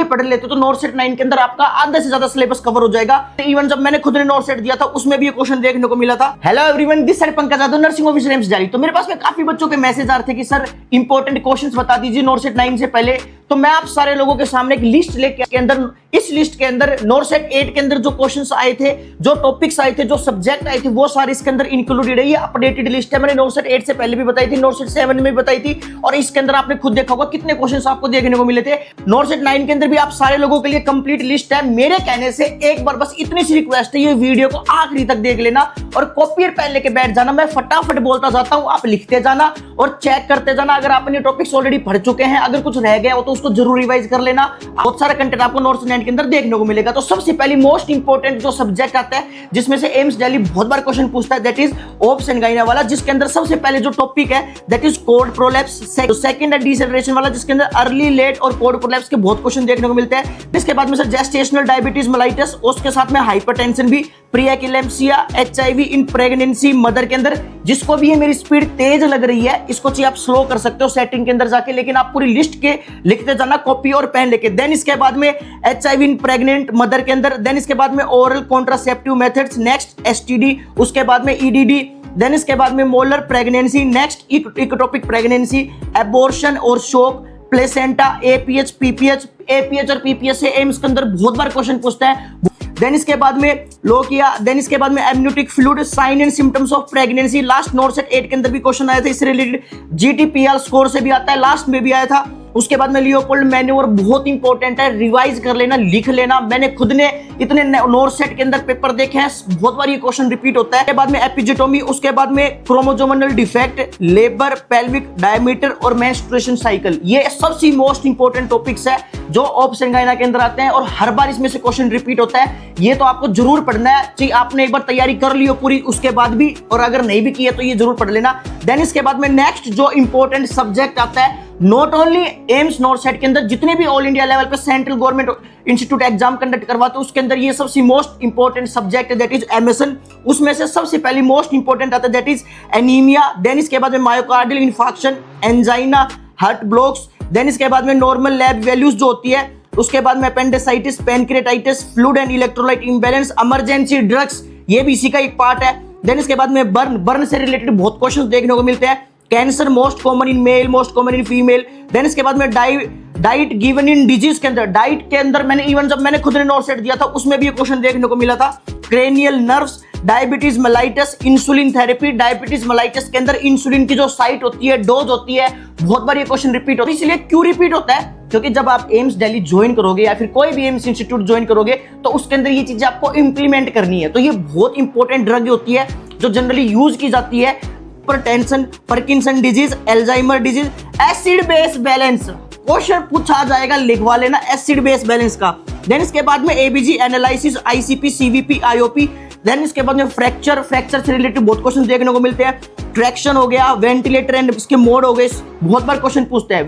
ये पढ़ लेते तो नॉर्थ सेट 9 के अंदर आपका आधे से ज्यादा सिलेबस कवर हो जाएगा। इवन जब मैंने खुद ने नॉर्थ सेट दिया था उसमें भी ये क्वेश्चन देखने को मिला था। Hello everyone, this side Pankaj Yadav, nursing officer AIIMS Delhi. तो मेरे पास में काफी बच्चों के मैसेज आ रहे थे कि सर इंपॉर्टेंट क्वेश्चंस बता दीजिए नॉर्थ सेट 9 से पहले। तो मैं आप सारे लोगों के सामने एक लिस्ट लेके के अंदर, इस लिस्ट के अंदर नॉर्थ सेट 8 के अंदर जो क्वेश्चंस आए थे, जो टॉपिक्स आए थे, जो सब्जेक्ट आए थे, वो सारे इसके अंदर इंक्लूडेड है। ये अपडेटेड लिस्ट है, मैंने नॉर्थ सेट 8 से पहले भी बताई थी, नॉर्थ सेट 7 में भी बताई थी, और इसके अंदर आपने खुद देखा होगा कितने क्वेश्चंस आपको देखने को मिले थे। नॉर्थ सेट 9 के अंदर भी आप सारे लोगों के लिए कंप्लीट लिस्ट है। मेरे कहने से एक बार बस इतनी सी रिक्वेस्ट है, ये वीडियो को आखिरी तक देख लेना और कॉपी और पेन लेके बैठ जाना। मैं फटाफट बोलता जाता हूं, आप लिखते जाना और चेक करते जाना। अगर आपने टॉपिक्स ऑलरेडी पढ़ चुके हैं, अगर कुछ रह गया हो तो उसको जरूर रिवाइज कर लेना। बहुत सारा कंटेंट आपको नॉर्थ सेट 9 के अंदर देखने को मिलेगा। तो सबसे पहली मोस्ट इंपोर्टेंट जो सब्जेक्ट आता है, जिसमें से एम्स दिल्ली बहुत बार क्वेश्चन पूछता है, दैट इज ओब्स एंड गाइना वाला, जिसके अंदर सबसे पहले जो टॉपिक है that is code prolapse. Second है डिसेलरेशन वाला, जिसके अंदर अर्ली, लेट और कोड प्रोलैप्स के बहुत क्वेश्चन देखने को मिलते हैं। इसके बाद में सर जेस्टेशनल डायबिटीज मेलाइटिस, उसके साथ में हाइपरटेंशन भी, pre-eclampsia, HIV in pregnancy mother के अंदर। जिसको भी ये मेरी स्पीड तेज लग रही है, इसको चाहिए आप स्लो कर सकते हो सेटिंग के अंदर जाके, लेकिन आप पूरी लिस्ट के लिखते जाना कॉपी और पेन लेके। देन इसके बाद में एचआईवी इन प्रेग्नेंट मदर के अंदर, देन इसके बाद में oral contraceptive methods, next STD, उसके बाद में ईडीडी, देन इसके बाद में molar pregnancy, next ectopic pregnancy, abortion और shock, placenta, APH, PPH. APH और पीपीएच से एम्स के अंदर बहुत बार क्वेश्चन पूछता है। देन इसके बाद में लोकिया, देन इसके बाद में amniotic fluid, sign and symptoms of pregnancy. Last north set 8 के अंदर भी क्वेश्चन आया था इससे रिलेटेड। जीटीपीएल स्कोर से भी आता है, लास्ट में भी आया था। उसके बाद में लियोपोल्ड मैन्यूवर बहुत इंपॉर्टेंट है, रिवाइज कर लेना, लिख लेना। मैंने खुद ने इतने नॉर्थ सेट के अंदर पेपर देखे हैं, बहुत बार ये क्वेश्चन रिपीट होता है। उसके बाद में एपिजिटोमी, उसके बाद में chromosomal defect, labour, pelvic diameter और मेंस्ट्रुएशन साइकिल। ये सबसे मोस्ट इंपॉर्टेंट टॉपिक्स है जो ओब्स एंड गाइना के अंदर आते हैं और हर बार इसमें से क्वेश्चन रिपीट होता है। ये तो आपको जरूर पढ़ना है, चाहिए आपने एक बार तैयारी कर ली हो पूरी उसके बाद भी, और अगर नहीं भी की है तो ये जरूर पढ़ लेना। देन इसके बाद में नेक्स्ट जो इंपॉर्टेंट सब्जेक्ट आता है, not only AIIMS north set के अंदर, जितने भी ऑल इंडिया लेवल पे central government institute exam conduct करवाते हैं उसके अंदर ये सबसे मोस्ट इंपॉर्टेंट सब्जेक्ट है, दैट इज एमएसएन। उसमें से सबसे पहली मोस्ट इंपॉर्टेंट आता है दैट इज एनीमिया। देन इसके बाद में myocardial infarction, angina, heart blocks. Then इसके बाद में नॉर्मल लैब वैल्यूज जो होती है, उसके बाद में appendicitis, pancreatitis, fluid and electrolyte imbalance, emergency drugs, ये भी इसी का एक पार्ट है। देन इसके बाद में बर्न से रिलेटेड बहुत क्वेश्चन देखने को मिलते हैं। Cancer most common in male, most common in female. Then इसके बाद में डाइट गिवन इन डिजीज के अंदर, डाइट के अंदर मैंने इवन जब मैंने खुद ने नॉर्थ सेट दिया था उसमें भी ये क्वेश्चन देखने को मिला था। Cranial nerves, diabetes mellitus, insulin therapy. Diabetes mellitus के अंदर इंसुलिन की जो साइट होती है, डोज होती है, बहुत बार ये क्वेश्चन रिपीट होता है। इसलिए क्यों रिपीट होता है? क्योंकि जब आप एम्स दिल्ली ज्वाइन करोगे या फिर कोई भी एम्स इंस्टीट्यूट ज्वाइन करोगे तो उसके अंदर ये चीजें आपको इंप्लीमेंट करनी है। तो ये बहुत इंपॉर्टेंट ड्रग होती है जो जनरली यूज की जाती है। Hypertension, Parkinson disease, Alzheimer disease. Acid base balance question पूछा जाएगा, लिखवा लेना एसिड बेस बैलेंस का। देन इसके बाद में ABG analysis, ICP, CVP, IOP. Then इसके बाद में फ्रैक्चर से रिलेटेड बहुत क्वेश्चन देखने को मिलते हैं। ट्रैक्शन हो गया, वेंटिलेटर एंड इसके मोड हो गए, बहुत बार क्वेश्चन पूछते हैं।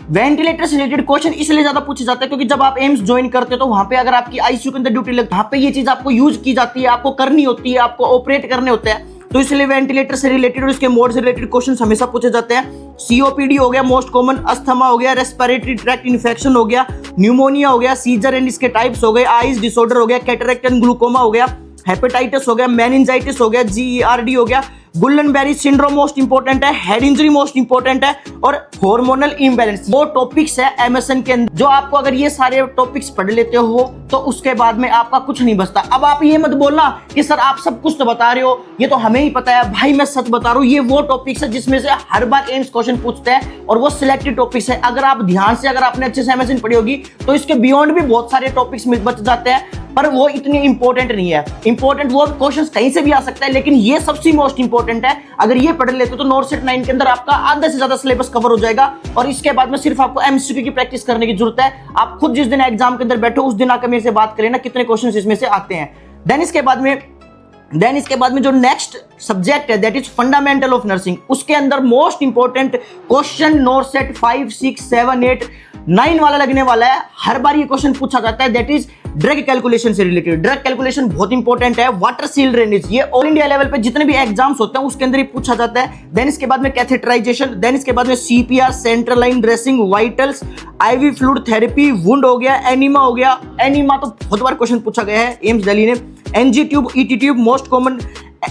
वेंटिलेटर से रिलेटेड क्वेश्चन इसलिए ज्यादा पूछे जाते हैं क्योंकि जब आप एम्स ज्वाइन करते हो तो वहां पे अगर आपकी आईसीयू के अंदर ड्यूटी लगती है, वहां पे ये चीज आपको यूज की जाती है, आपको करनी होती है, आपको ऑपरेट करने होते हैं। तो इसलिए वेंटिलेटर से रिलेटेड और इसके मोड से रिलेटेड क्वेश्चन हमेशा पूछे जाते हैं। सीओपीडी हो गया मोस्ट कॉमन, अस्थमा हो गया, रेस्पिरेटरी ट्रैक्ट इन्फेक्शन हो गया, न्यूमोनिया हो गया, सीजर एंड इसके टाइप्स हो गए, आइज डिसऑर्डर हो गया, कैटरेक्ट एंड ग्लूकोमा हो गया, हेपेटाइटिस हो गया, मेनिंजाइटिस हो गया, जीईआरडी हो गया, गुल्लन-बेरी सिंड्रोम मोस्ट इंपॉर्टेंट है, हेड इंजरी मोस्ट इंपॉर्टेंट है, और हार्मोनल इंबैलेंस। वो टॉपिक्स है एमएसएन के अंदर जो आपको अगर ये सारे टॉपिक्स पढ़ लेते हो तो उसके बाद में आपका कुछ नहीं बचता। अब आप ये मत बोलना कि सर आप सब कुछ तो बता रहे हो, ये तो हमें ही पता है। भाई मैं सच बता रहा हूँ, ये वो टॉपिक्स है जिसमें से हर बार एम्स क्वेश्चन पूछते हैं और वो सिलेक्टेड टॉपिक्स है। अगर आप ध्यान से, अगर आपने अच्छे से एमएसएन पढ़ी होगी तो इसके बियॉन्ड भी बहुत सारे टॉपिक्स बच जाते हैं, पर वो इतनी इंपॉर्टेंट नहीं है। इंपॉर्टेंट वो क्वेश्चंस कहीं से भी आ सकता है, लेकिन ये सबसे मोस्ट इंपॉर्टेंट है। अगर ये पढ़ लेते तो नॉर्थ सेट 9 के अंदर आपका आधे से ज्यादा सिलेबस कवर हो जाएगा और इसके बाद में सिर्फ आपको एमसीक्यू की प्रैक्टिस करने की जरूरत है। आप खुद जिस दिन एग्जाम के अंदर बैठो उस दिन आकर मेरे से बात करें ना कितने क्वेश्चंस इसमें से आते हैं। देन इसके बाद में जो नेक्स्ट सब्जेक्ट है that is fundamental of nursing, उसके अंदर most important question north set 5, 6, 7, 8 9 वाला लगने वाला है, हर बार ये क्वेश्चन पूछा जाता है, दैट इज ड्रग कैलकुलेशन से रिलेटेड। ड्रग कैलकुलेशन बहुत इंपॉर्टेंट है। वाटर सील ड्रेनेज, ये ऑल इंडिया लेवल पे जितने भी एग्जाम्स होते हैं उसके अंदर ही पूछा जाता है। देन इसके बाद में कैथेटराइजेशन, देन इसके बाद में CPR, central line dressing, vitals, IV fluid therapy, wound हो गया, एनीमा हो गया। एनीमा तो बहुत बार क्वेश्चन पूछा गया है एम्स दिल्ली ने। NG tube, ET tube, most common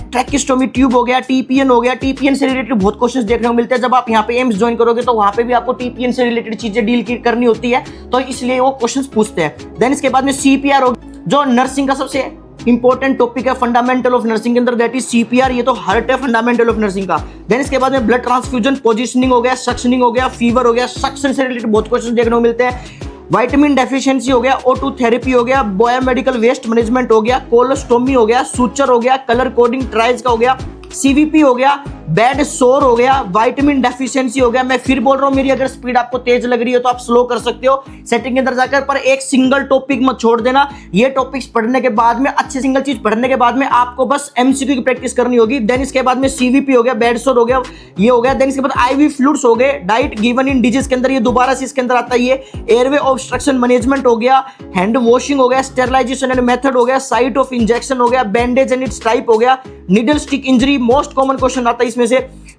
tracheostomy tube हो गया, टीपीएन हो गया। टीपीएन से रिलेटेड बहुत क्वेश्चंस देखने को मिलते हैं। जब आप यहाँ पे एम्स ज्वाइन करोगे तो वहां पे भी आपको टीपीएन से रिलेटेड चीजें डील करनी होती है, तो इसलिए वो क्वेश्चंस पूछते हैं। देन इसके बाद में सीपीआर हो, जो नर्सिंग का सबसे इंपॉर्टेंट टॉपिक है फंडामेंटल ऑफ नर्सिंग के अंदर, दैट इज सीपीआर। ये तो हार्ट है फंडामेंटल ऑफ नर्सिंग का। देन इसके बाद में ब्लड ट्रांसफ्यूजन, पोजिशनिंग हो गया, सक्शनिंग हो गया, फीवर हो गया। सक्शन से रिलेटेड बहुत क्वेश्चन देखने को मिलते हैं। विटामिन डेफिशिएंसी हो गया, O2 थेरेपी हो गया, बायोमेडिकल वेस्ट मैनेजमेंट हो गया, कोलोस्टोमी हो गया, सूचर हो गया, कलर कोडिंग ट्रायल्स का हो गया, सीवीपी हो गया, बेड सोर हो गया, विटामिन डेफिशिएंसी हो गया। मैं फिर बोल रहा हूं, मेरी अगर स्पीड आपको तेज लग रही है तो आप स्लो कर सकते हो सेटिंग के अंदर जाकर, पर एक सिंगल टॉपिक मत छोड़ देना। ये टॉपिक्स पढ़ने के बाद में, अच्छे सिंगल चीज पढ़ने के बाद में आपको बस एमसीक्यू की प्रैक्टिस करनी होगी। देन इसके बाद में सीवीपी हो गया, बेड सोर हो गया, ये हो गया। देन इसके बाद आईवी फ्लूइड्स हो गए, डाइट गिवन इन डिजीज के अंदर, ये दोबारा से इसके अंदर आता है। ये एयरवे ऑब्स्ट्रक्शन मैनेजमेंट हो गया, हैंड वॉशिंग हो गया, स्टेरिलाइजेशन एंड मेथड हो गया, साइट ऑफ इंजेक्शन हो गया, बैंडेज एंड इट्स टाइप हो गया, needle stick injury most common question आता है इसमें से।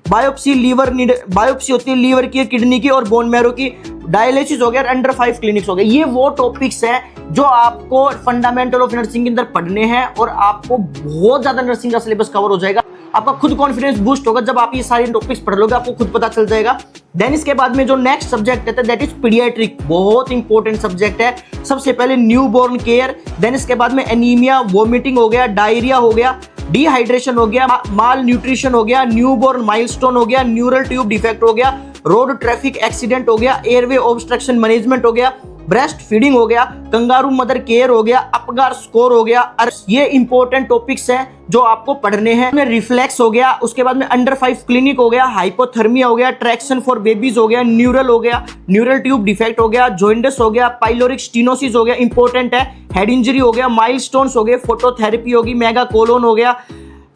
बायोप्सी, लीवर बायोप्सी होती है लीवर की, किडनी की और बोन मैरो की। डायलिसिस हो गया, अंडर 5 क्लिनिक्स हो गए। ये वो टॉपिक्स हैं जो आपको फंडामेंटल ऑफ नर्सिंग के अंदर पढ़ने हैं और आपको बहुत ज्यादा नर्सिंग का सिलेबस कवर हो जाएगा। आपका खुद कॉन्फिडेंस बूस्ट होगा जब आप ये सारे टॉपिक्स पढ़ लोगे, आपको खुद पता चल जाएगा। देन इसके बाद में जो नेक्स्ट सब्जेक्ट है दैट इज पीडियाट्रिक, बहुत इंपॉर्टेंट सब्जेक्ट है। सबसे पहले न्यू बोर्न केयर, देन इसके बाद में एनीमिया, वोमिटिंग हो गया, डायरिया हो गया, डिहाइड्रेशन हो गया, माल न्यूट्रिशन हो गया, न्यूबॉर्न माइलस्टोन हो गया, न्यूरल ट्यूब डिफेक्ट हो गया, रोड ट्रैफिक एक्सीडेंट हो गया, एयरवे ऑब्स्ट्रक्शन मैनेजमेंट हो गया, ब्रेस्ट फीडिंग हो गया, कंगारू मदर केयर हो गया, अपगार स्कोर हो गया। और ये इंपॉर्टेंट टॉपिक्स हैं जो आपको पढ़ने हैं। रिफ्लेक्स हो गया, उसके बाद में अंडर 5 क्लिनिक हो गया, हाइपोथर्मिया हो गया, ट्रैक्शन फॉर बेबीज हो गया, न्यूरल हो गया, न्यूरल ट्यूब डिफेक्ट हो गया, जॉइंडस हो गया, पाइलोरिक स्टीनोसिस हो गया, इंपॉर्टेंट है, हेड इंजरी हो गया, माइलस्टोन्स हो गए, फोटोथेरेपी होगी, मेगा कोलोन हो गया,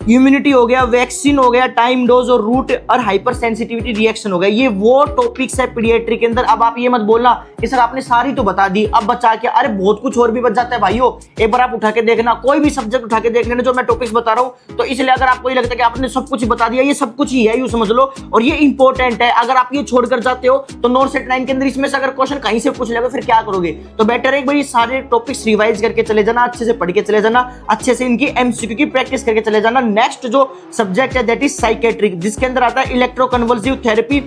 इम्यूनिटी हो गया, वैक्सीन हो गया, टाइम डोज और रूट और हाइपर सेंसिटिविटी रिएक्शन हो गया। ये वो टॉपिक्स है पीडियाट्रिक के अंदर। अब आप ये मत बोलना कि सर आपने सारी तो बता दी, अब बचा क्या? अरे बहुत कुछ और भी बच जाता है भाइयों। एक बार आप उठा के देखना, कोई भी सब्जेक्ट उठा के देख लेना जो मैं टॉपिक्स बता रहा हूं। तो इसलिए अगर आपको ये लगता है कि आपने सब कुछ बता दिया, ये सब कुछ ही है, यूं समझ लो। और ये इंपॉर्टेंट है, अगर आप ये छोड़कर जाते हो तो नॉर्थ सेट 9 के अंदर इसमें से अगर क्वेश्चन कहीं से पूछ लेगा फिर क्या करोगे? तो बेटर है एक बार ये सारे टॉपिक्स रिवाइज करके चले जाना, अच्छे से पढ़ के चले जाना, अच्छे से इनकी एमसीक्यू की प्रैक्टिस करके चले जाना। नेक्स्ट जो सब्जेक्ट है दैट इज साइकेट्रिक, जिसके अंदर आता है electroconvulsive therapy,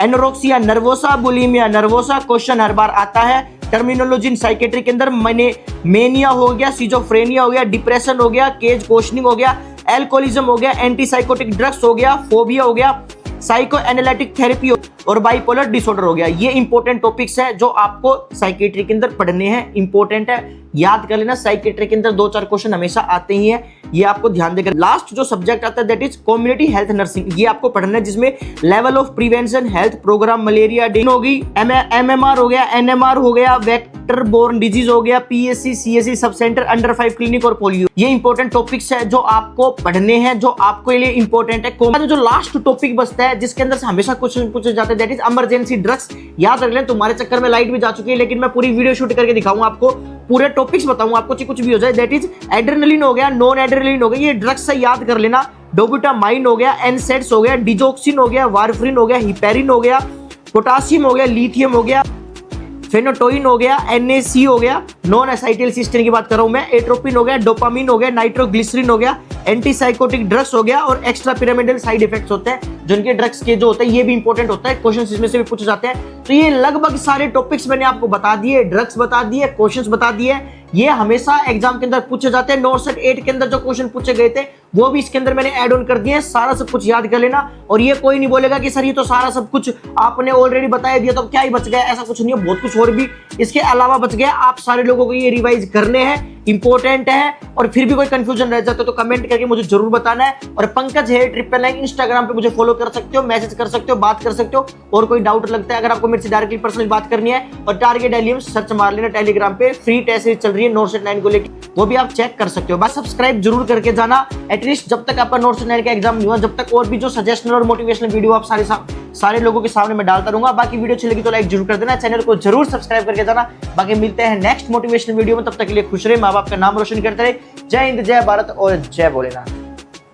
anorexia nervosa, bulimia nervosa. Question हर बार आता है। टर्मिनोलॉजी इन साइकेट्रिक के अंदर मेनिया हो गया, सिजोफ्रेनिया हो गया, डिप्रेशन हो गया, केज क्वेश्चनिंग हो गया, एल्कोहलिज्म हो गया, एंटीसाइकोटिक ड्रग्स हो गया, फोबिया हो गया, साइको एनालिटिक थेरेपी और बाइपोलर डिसऑर्डर हो गया। ये इंपॉर्टेंट टॉपिक्स है जो आपको साइकेट्री के अंदर पढ़ने हैं, इंपॉर्टेंट है, याद कर लेना। साइकेट्री के अंदर 2-4 क्वेश्चन हमेशा आते ही हैं, ये आपको ध्यान देकर। लास्ट जो सब्जेक्ट आता है that is community health nursing, ये आपको पढ़ना है, जिसमें level of prevention, health program, malaria, dengue हो गई, एमएमआर हो गया, एनएमआर हो गया, वेक्टर बोर्न डिजीज हो गया, PSC, CSC, sub centre, under 5 clinic और पोलियो। ये इंपॉर्टेंट टॉपिक्स है जो आपको पढ़ने हैं, जो आपके लिए इंपॉर्टेंट है। जो लास्ट टॉपिक बचता है जिसके अंदर से हमेशा क्वेश्चन पूछे जाते हैं दैट इज इमरजेंसी ड्रग्स। याद रख लें, तुम्हारे चक्कर में लाइट भी जा चुकी है, लेकिन मैं पूरी वीडियो शूट करके दिखाऊंगा आपको, पूरे टॉपिक्स बताऊंगा आपको, कुछ भी हो जाए। दैट इज एड्रेनलिन हो गया, नॉन एड्रेनलिन हो गया, ये ड्रग्स से याद कर लेना। डोबुटामाइन हो गया, एनसेड्स हो गया, डिजोक्सिन हो गया, वारफरिन हो गया, हिपेरिन हो गया, पोटासियम हो गया, लिथियम हो गया, फेनोटोइन हो गया, NaC हो गया, नॉन एसाइटिल सिस्टीन की बात कर रहा हूं मैं, एट्रोपिन हो गया, डोपामिन हो गया, नाइट्रोग्लिसरीन हो गया, एंटीसाइकोटिक ड्रग्स हो गया और एक्स्ट्रा पिरामिडल साइड इफेक्ट्स होते हैं जिनके ड्रग्स के जो होते हैं, ये भी इंपॉर्टेंट होता है, क्वेश्चंस इसमें से भी पूछे जाते हैं। तो ये लगभग सारे टॉपिक्स मैंने आपको बता दिए, ड्रग्स बता दिए, क्वेश्चंस बता दिए। ये हमेशा एग्जाम के अंदर पूछे जाते हैं। नॉर्थ सेट 8 के अंदर जो क्वेश्चन पूछे गए थे वो भी इसके अंदर मैंने ऐड ऑन कर दिए हैं। सारा सब कुछ याद कर लेना, और ये कोई नहीं बोलेगा कि सर ये तो सारा सब कुछ आपने ऑलरेडी बता दिया तो क्या ही बच गया, ऐसा कुछ नहीं है, बहुत कुछ और भी इसके अलावा बच गया। आप सारे लोगों को ये रिवाइज करने हैं, इंपॉर्टेंट है। और फिर भी कोई कंफ्यूजन रह जाता है तो कमेंट करके मुझे जरूर बताना है। और पंकज है 999 इंस्टाग्राम पे मुझे फॉलो कर सकते हो, मैसेज कर सकते हो, बात कर सकते हो। और कोई डाउट लगता है अगर आपको मेरे से डायरेक्टली पर्सनली बात करनी है, और टारगेट एलियम सर्च मार लेना टेलीग्राम पे, फ्री टेस्ट सीरीज चल रही है नॉर्थ सेट 9 को लेकर, वो भी आप चेक कर सकते हो। बस सब्सक्राइब जरूर करके जाना, एटलीस्ट जब तक आपका नॉर्थ सेट 9 का एग्जाम नहीं हुआ, जब तक और भी जो सजेशनल और मोटिवेशनल वीडियो आप सारे लोगों के सामने मैं डालता रहूंगा। बाकी वीडियो अच्छी लगी तो लाइक जरूर कर देना, चैनल को जरूर सब्सक्राइब करके जाना। बाकी मिलते हैं नेक्स्ट मोटिवेशनल वीडियो में, तब तक के लिए खुश रहे, माँ बाप का नाम रोशन करते रहे। जय हिंद, जय भारत और जय भोलेनाथ।